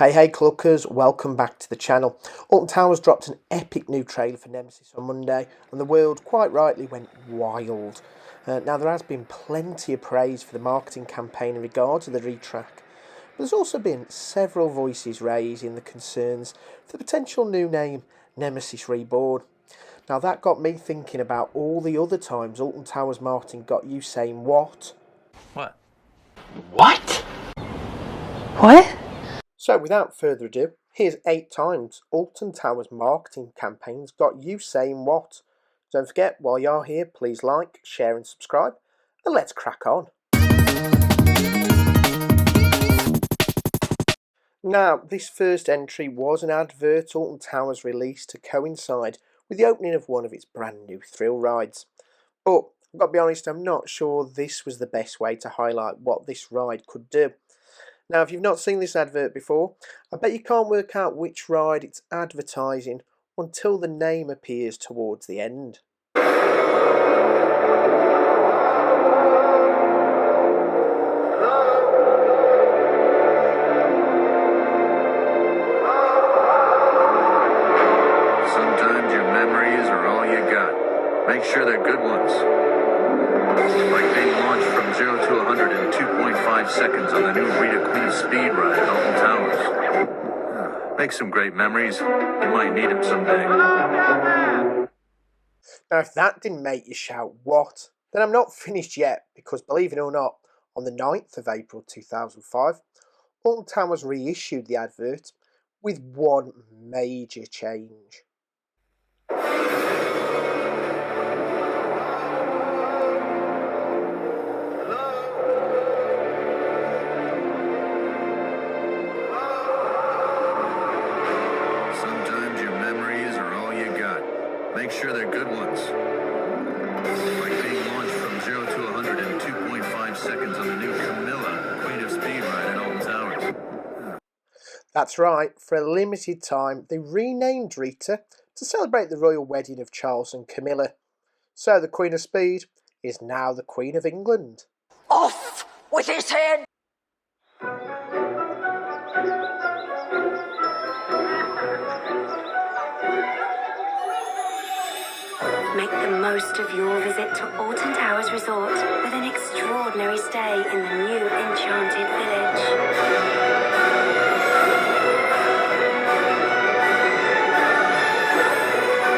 Hey Cluckers, welcome back to the channel. Alton Towers dropped an epic new trailer for Nemesis on Monday and the world quite rightly went wild. Now there has been plenty of praise for the marketing campaign in regards to the retrack, but there's also been several voices raising the concerns for the potential new name Nemesis Reborn. Now that got me thinking about all the other times Alton Towers marketing got you saying what? What? What? What? So without further ado, here's 8 times Alton Towers marketing campaigns got you saying what. Don't forget, while you're here, please like, share and subscribe, and let's crack on. Now, this first entry was an advert Alton Towers released to coincide with the opening of one of its brand new thrill rides. But, I've got to be honest, I'm not sure this was the best way to highlight what this ride could do. Now, if you've not seen this advert before, I bet you can't work out which ride it's advertising until the name appears towards the end. Sometimes your memories are all you got. Make sure they're good ones. Like being launched from 0 to 100 in 2.5 seconds on the new Rita Queen of Speed ride at Alton Towers. Make some great memories. You might need them someday. Now, if that didn't make you shout what, then I'm not finished yet, because believe it or not, on the 9th of April 2005, Alton Towers reissued the advert with one major change. Sometimes your memories are all you got. Make sure they're good ones. Like being launched from 0 to 100 in 2.5 seconds on the new Camilla Queen of Speed ride at Alton Towers. That's right, for a limited time they renamed Rita to celebrate the royal wedding of Charles and Camilla. So the Queen of Speed is now the Queen of England. Off with his head! Make the most of your visit to Alton Towers Resort with an extraordinary stay in the new enchanted village.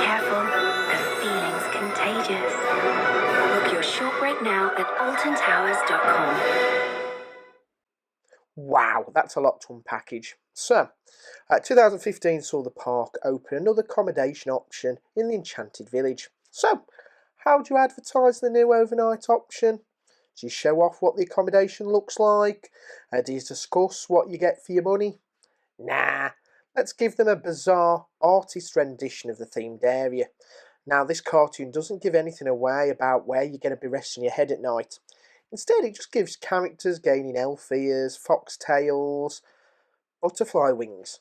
Careful, the feeling's contagious. Book your short break now at altontowers.com. Wow, that's a lot to unpackage. So, 2015 saw the park open another accommodation option in the Enchanted Village. So, how do you advertise the new overnight option? Do you show off what the accommodation looks like? Do you discuss what you get for your money? Nah, let's give them a bizarre artist rendition of the themed area. Now, this cartoon doesn't give anything away about where you're going to be resting your head at night. Instead, it just gives characters gaining elf ears, fox tails, butterfly wings.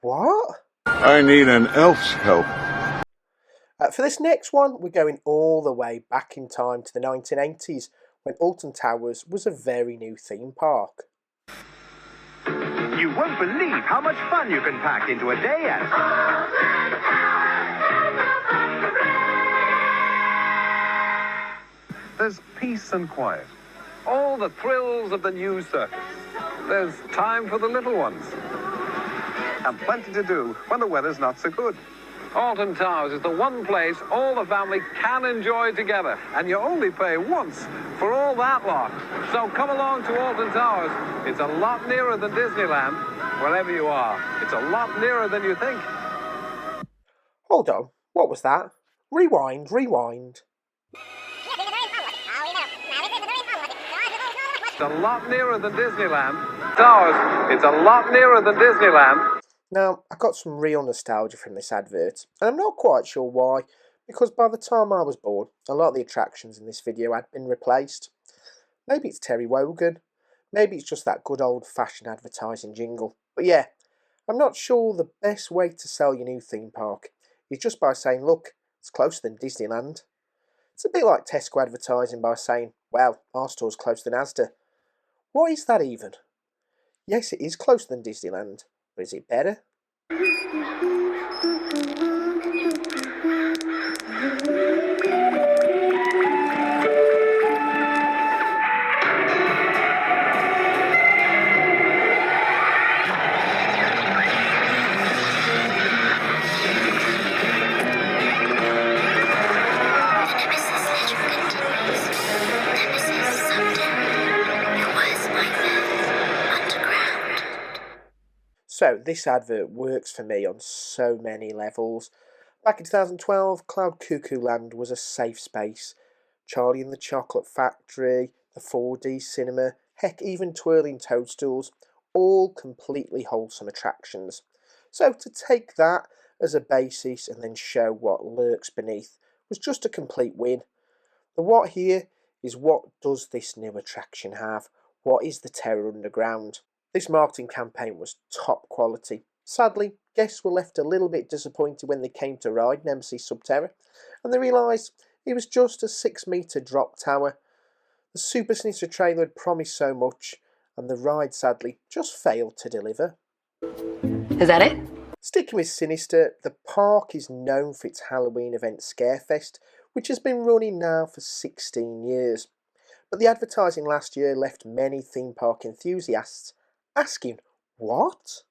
What? I need an elf's help. For this next one, we're going all the way back in time to the 1980s, when Alton Towers was a very new theme park. You won't believe how much fun you can pack into a day at There's peace and quiet. All the thrills of the new circus. There's time for the little ones. And plenty to do when the weather's not so good. Alton Towers is the one place all the family can enjoy together. And you only pay once for all that lot. So come along to Alton Towers. It's a lot nearer than Disneyland. Wherever you are, it's a lot nearer than you think. Hold on, what was that? Rewind. It's a lot nearer than Disneyland. Towers, it's a lot nearer than Disneyland. Now, I got some real nostalgia from this advert, and I'm not quite sure why, because by the time I was born, a lot of the attractions in this video had been replaced. Maybe it's Terry Wogan, maybe it's just that good old-fashioned advertising jingle. But yeah, I'm not sure the best way to sell your new theme park is just by saying, look, it's closer than Disneyland. It's a bit like Tesco advertising by saying, well, our store's closer than Asda. What is that even? Yes, it is closer than Disneyland, but is it better? So this advert works for me on so many levels. Back in 2012, Cloud Cuckoo Land was a safe space. Charlie and the Chocolate Factory, the 4D cinema, heck even Twirling Toadstools, all completely wholesome attractions. So to take that as a basis and then show what lurks beneath was just a complete win. The what here is what does this new attraction have? What is the Terror Underground? This marketing campaign was top quality. Sadly, guests were left a little bit disappointed when they came to ride Nemesis Subterra, and they realised it was just a 6-metre drop tower. The Super Sinister trailer had promised so much, and the ride sadly just failed to deliver. Is that it? Sticking with Sinister, the park is known for its Halloween event Scarefest, which has been running now for 16 years. But the advertising last year left many theme park enthusiasts asking, what?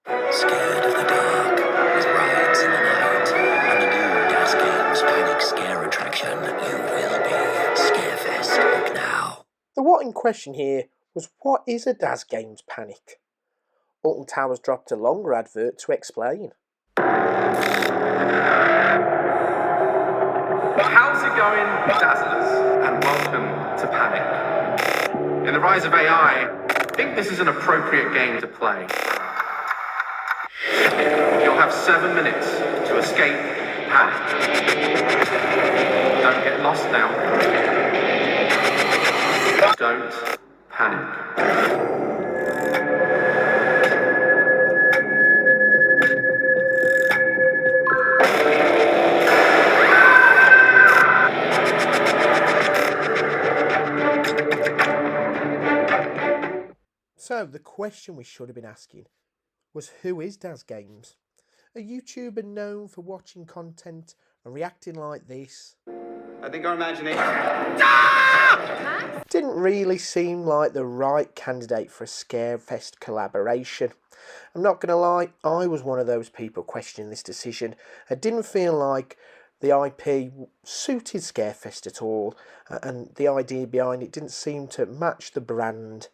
Scared of the dark, with rides in the night, and the new Das Games Panic Scare attraction, you will be Scarefest. Book now. The what in question here was, what is a Das Games Panic? Alton Towers dropped a longer advert to explain. How's it going, Dazzlers? And welcome to Panic. In the rise of AI, I think this is an appropriate game to play. You'll have 7 minutes to escape panic. Don't get lost now. Don't panic. So the question we should have been asking was, who is Das Games? A YouTuber known for watching content and reacting like this. I think our imagination... Didn't really seem like the right candidate for a Scarefest collaboration. I'm not going to lie, I was one of those people questioning this decision. I didn't feel like the IP suited Scarefest at all, and the idea behind it didn't seem to match the brand.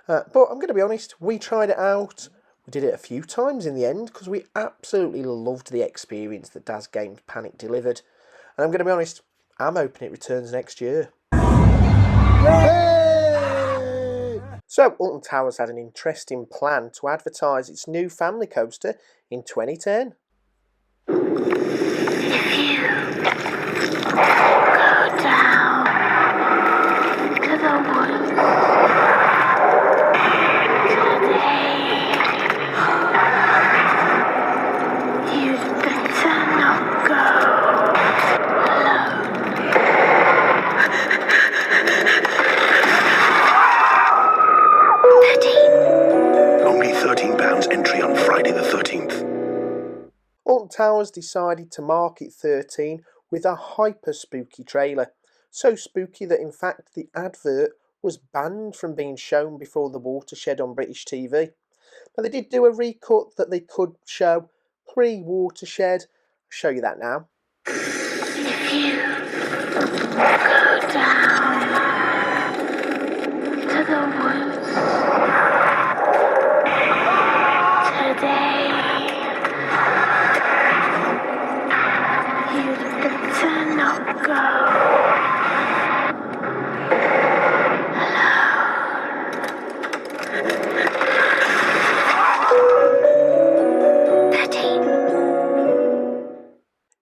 But I'm going to be honest, we tried it out. We did it a few times in the end because we absolutely loved the experience that Das Games Panic delivered. And I'm going to be honest, I'm hoping it returns next year. Yay! So, Alton Towers had an interesting plan to advertise its new family coaster in 2010. If you go down to the woods today, you'd better not go alone. Only £13 entry on Friday the 13th. Alton Towers decided to market 13 with a hyper spooky trailer. So spooky that in fact the advert was banned from being shown before the watershed on British TV. But they did do a recut that they could show pre-watershed. I'll show you that now. If you go down to the woods today, you'd better not go alone. 13.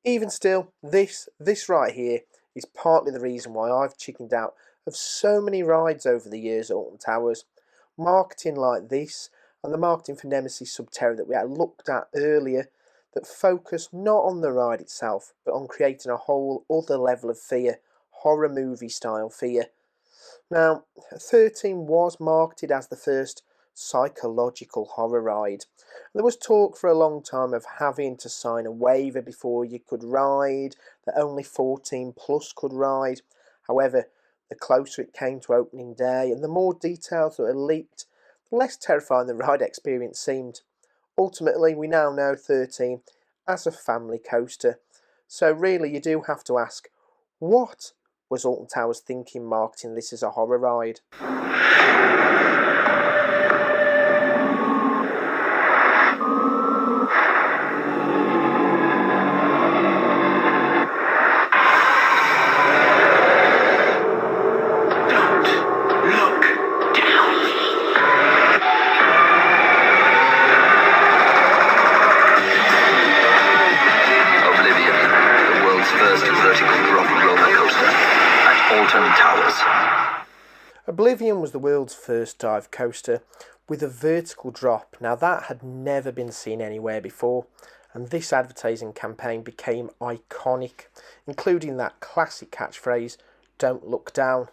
Even still, this right here is partly the reason why I've chickened out of so many rides over the years at Alton Towers. Marketing like this, and the marketing for Nemesis Subterra that we had looked at earlier, that focus not on the ride itself, but on creating a whole other level of fear, horror movie style fear. Now, 13 was marketed as the first psychological horror ride. There was talk for a long time of having to sign a waiver before you could ride, that only 14 plus could ride. However, the closer it came to opening day and the more details that were leaked, the less terrifying the ride experience seemed. Ultimately, we now know 13 as a family coaster. So really you do have to ask, what was Alton Towers thinking marketing this as a horror ride? Alton Towers. Oblivion was the world's first dive coaster with a vertical drop. Now that had never been seen anywhere before, and this advertising campaign became iconic, including that classic catchphrase, "Don't look down."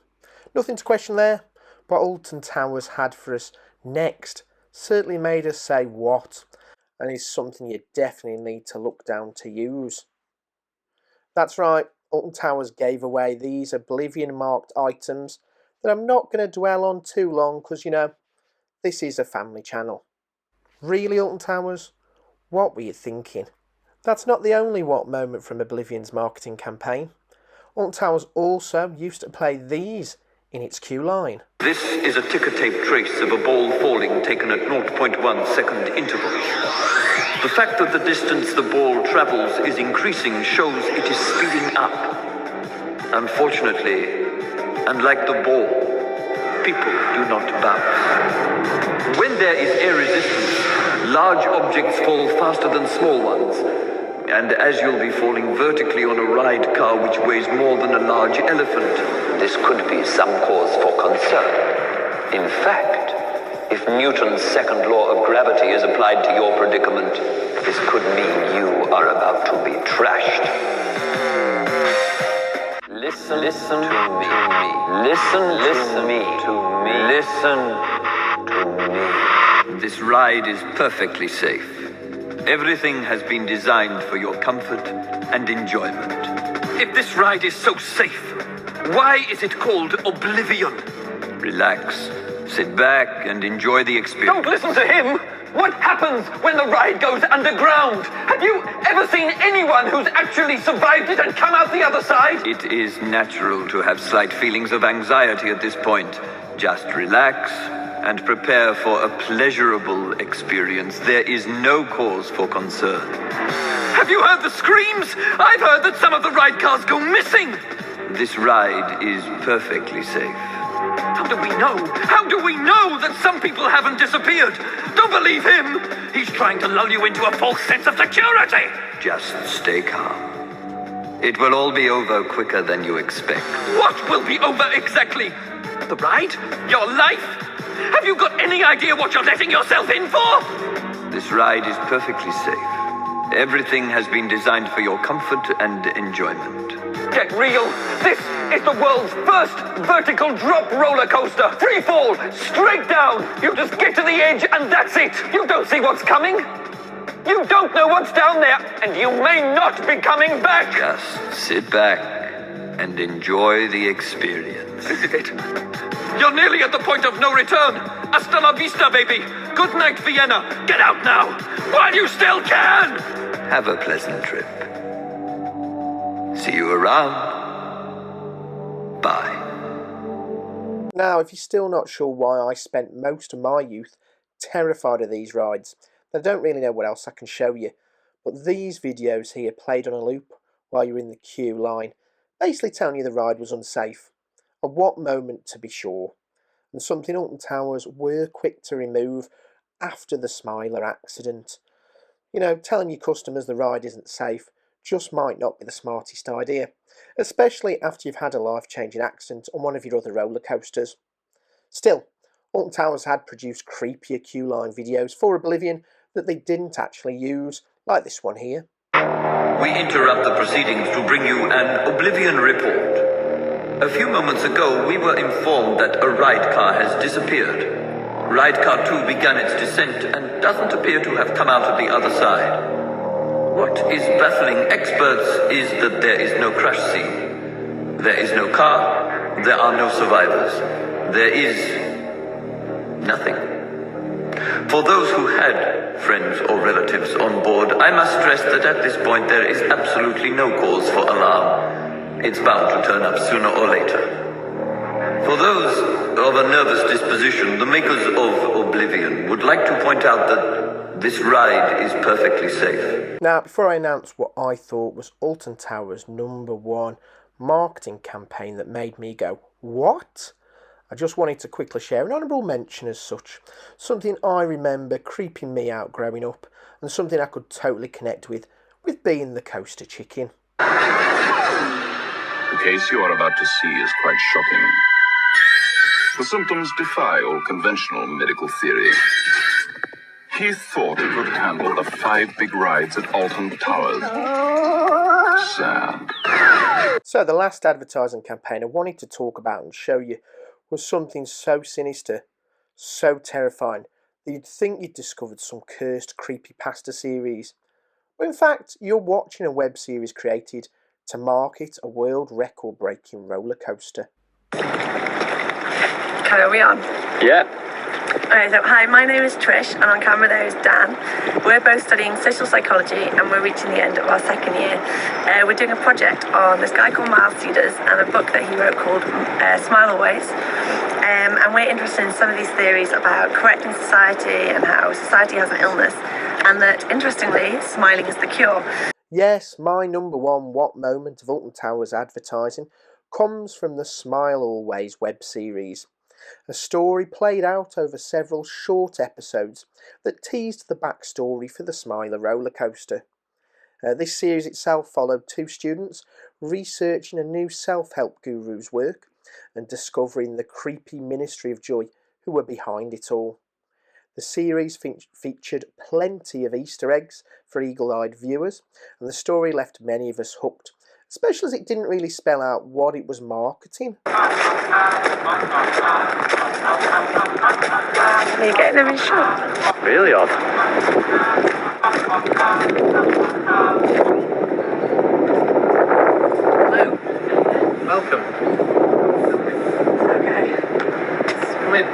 Nothing to question there. What Alton Towers had for us next certainly made us say what, and is something you definitely need to look down to use. That's right, Alton Towers gave away these Oblivion marked items that I'm not going to dwell on too long because, you know, this is a family channel. Really, Alton Towers? What were you thinking? That's not the only what moment from Oblivion's marketing campaign. Alton Towers also used to play these in its queue line. This is a ticker tape trace of a ball falling taken at 0.1 second intervals. The fact that the distance the ball travels is increasing shows it is speeding up. Unfortunately, unlike the ball, people do not bounce. When there is air resistance, large objects fall faster than small ones. And as you'll be falling vertically on a ride car which weighs more than a large elephant, this could be some cause for concern. In fact, if Newton's second law of gravity is applied to your predicament, this could mean you are about to be trashed. Listen to me. Listen to me. This ride is perfectly safe. Everything has been designed for your comfort and enjoyment. If this ride is so safe, why is it called Oblivion? Relax, sit back, and enjoy the experience. Don't listen to him! What happens when the ride goes underground? Have you ever seen anyone who's actually survived it and come out the other side? It is natural to have slight feelings of anxiety at this point. Just relax and prepare for a pleasurable experience. There is no cause for concern. Have you heard the screams? I've heard that some of the ride cars go missing! This ride is perfectly safe. How do we know? How do we know that some people haven't disappeared? Don't believe him! He's trying to lull you into a false sense of security! Just stay calm. It will all be over quicker than you expect. What will be over exactly? The ride? Your life? Have you got any idea what you're letting yourself in for? This ride is perfectly safe. Everything has been designed for your comfort and enjoyment. Get real! This is the world's first vertical drop roller coaster! Free fall! Straight down! You just get to the edge and that's it! You don't see what's coming! You don't know what's down there, and you may not be coming back! Just sit back and enjoy the experience. This is it. You're nearly at the point of no return! Hasta la vista, baby! Good night, Vienna! Get out now! While you still can! Have a pleasant trip. See you around. Bye. Now, if you're still not sure why I spent most of my youth terrified of these rides, then I don't really know what else I can show you. But these videos here played on a loop while you're in the queue line, basically telling you the ride was unsafe. At what moment, to be sure, and something Alton Towers were quick to remove after the Smiler accident. You know, telling your customers the ride isn't safe just might not be the smartest idea, especially after you've had a life-changing accident on one of your other roller coasters. Still, Alton Towers had produced creepier queue line videos for Oblivion that they didn't actually use, like this one here. We interrupt the proceedings to bring you an Oblivion report. A few moments ago, we were informed that a ride car has disappeared. Ride Car 2 began its descent and doesn't appear to have come out of the other side. What is baffling experts is that there is no crash scene. There is no car. There are no survivors. There is nothing. For those who had friends or relatives on board, I must stress that at this point there is absolutely no cause for alarm. It's bound to turn up sooner or later. For those of a nervous disposition, the makers of Oblivion would like to point out that this ride is perfectly safe. Now, before I announce what I thought was Alton Towers' #1 marketing campaign that made me go, what? I just wanted to quickly share an honourable mention as such, something I remember creeping me out growing up, and something I could totally connect with being the coaster chicken. The case you are about to see is quite shocking. The symptoms defy all conventional medical theory. He thought he could handle the 5 big rides at Alton Towers. Sad. So the last advertising campaign I wanted to talk about and show you was something so sinister, so terrifying, that you'd think you'd discovered some cursed creepypasta series. But in fact, you're watching a web series created to market a world record-breaking roller coaster. Okay, are we on? Yeah. Okay, so hi, my name is Trish, and on camera there is Dan. We're both studying social psychology, and we're reaching the end of our second year. We're doing a project on this guy called Miles Cedars and a book that he wrote called Smile Always. And we're interested in some of these theories about correcting society and how society has an illness, and that, interestingly, smiling is the cure. Yes, my #1 what moment of Alton Towers advertising comes from the Smile Always web series. A story played out over several short episodes that teased the backstory for the Smiler roller coaster. This series itself followed 2 students researching a new self-help guru's work and discovering the creepy Ministry of Joy who were behind it all. The series featured plenty of Easter eggs for eagle-eyed viewers, and the story left many of us hooked, especially as it didn't really spell out what it was marketing. Are you getting them in shot? Really odd. Hello. Welcome. Okay. Come in.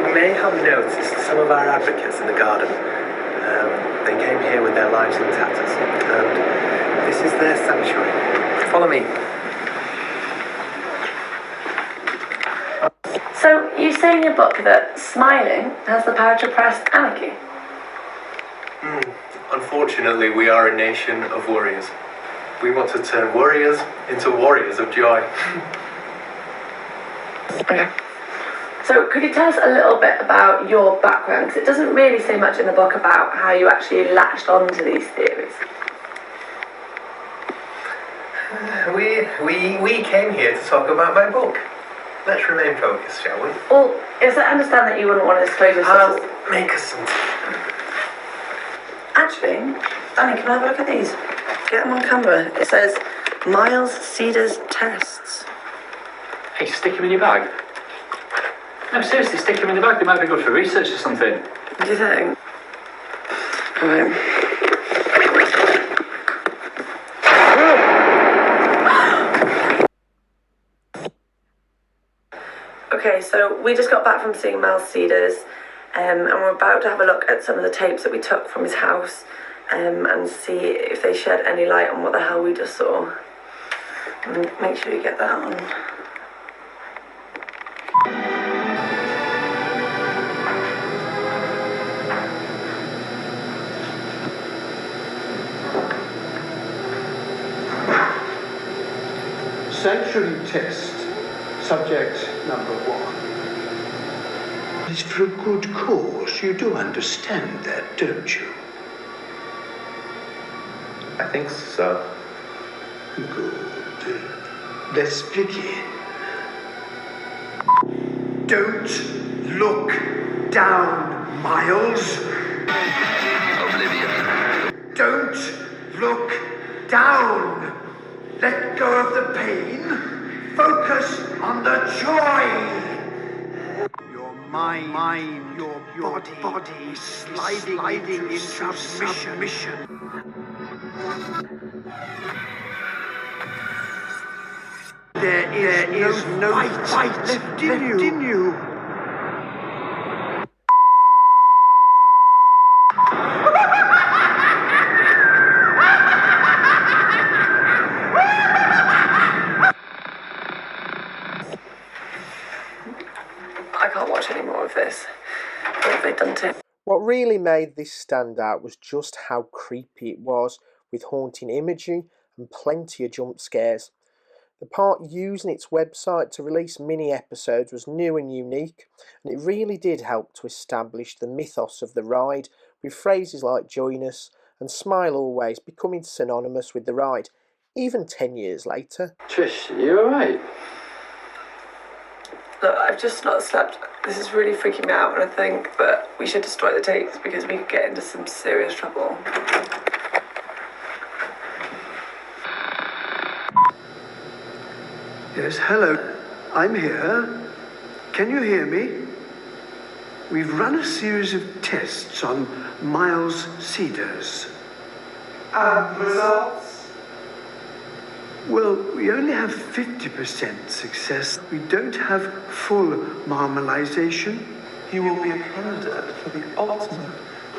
You may have noticed some of our advocates in the garden. They came here with their lives in tatters, and this is their sanctuary. Follow me. So, you say in your book that smiling has the power to oppress anarchy? Unfortunately, we are a nation of warriors. We want to turn warriors into warriors of joy. Okay. So could you tell us a little bit about your background? Because it doesn't really say much in the book about how you actually latched onto these theories. We came here to talk about my book. Let's remain focused, shall we? Well, yes, I understand that you wouldn't want to disclose yourself. I'll make us some tea. Actually, Danny, can I have a look at these? Get them on camera. It says Miles Cedars Tests. Hey, stick them in your bag. No, seriously, stick them in the bag. They might be good for research or something. What do you think? Alright. Okay, so we just got back from seeing Miles Cedars, and we're about to have a look at some of the tapes that we took from his house, and see if they shed any light on what the hell we just saw. And make sure you get that on. Sanctuary test, subject #1. It's for a good cause. You do understand that, don't you? I think so. Good. Let's begin. Don't look down, Miles. Oblivion. Don't look down. Let go of the pain. Focus on the joy. Your mind, your body sliding into submission. There is no fight left in you. I can't watch any more of this. What have they done to him? What really made this stand out was just how creepy it was, with haunting imagery and plenty of jump scares. The park using its website to release mini episodes was new and unique, and it really did help to establish the mythos of the ride, with phrases like "join us" and "smile always" becoming synonymous with the ride, even 10 years later. Trish, are you alright? Look, I've just not slept. This is really freaking me out, and I think that we should destroy the tapes because we could get into some serious trouble. Yes, hello. I'm here. Can you hear me? We've run a series of tests on Miles Cedars. Results? Well, we only have 50% success. We don't have full marmalization. He will be a candidate for the ultimate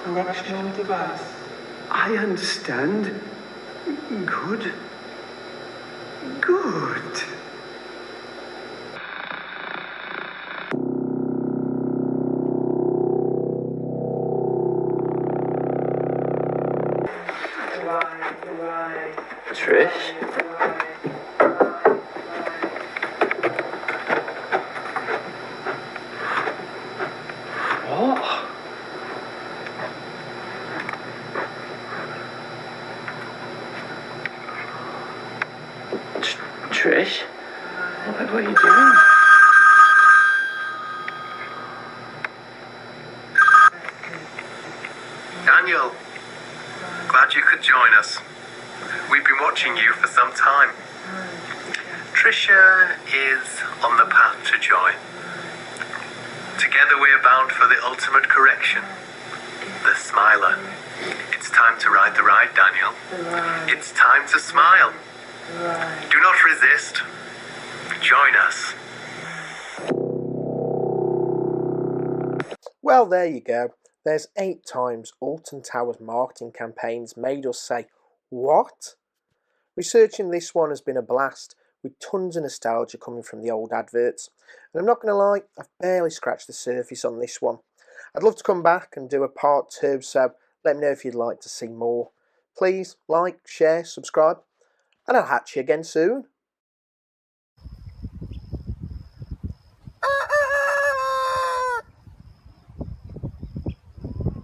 correctional device. I understand. Good. Good. Trish? What? Trish? What are you doing? Daniel, glad you could join us. We've been watching you for some time. Trisha is on the path to joy. Together we are bound for the ultimate correction, the Smiler. It's time to ride the ride, Daniel. It's time to smile. Do not resist. Join us. Well, there you go. There's 8 times Alton Towers marketing campaigns made us say, "What?" Researching this one has been a blast, with tons of nostalgia coming from the old adverts. And I'm not going to lie, I've barely scratched the surface on this one. I'd love to come back and do a part 2, so let me know if you'd like to see more. Please like, share, subscribe, and I'll catch you again soon.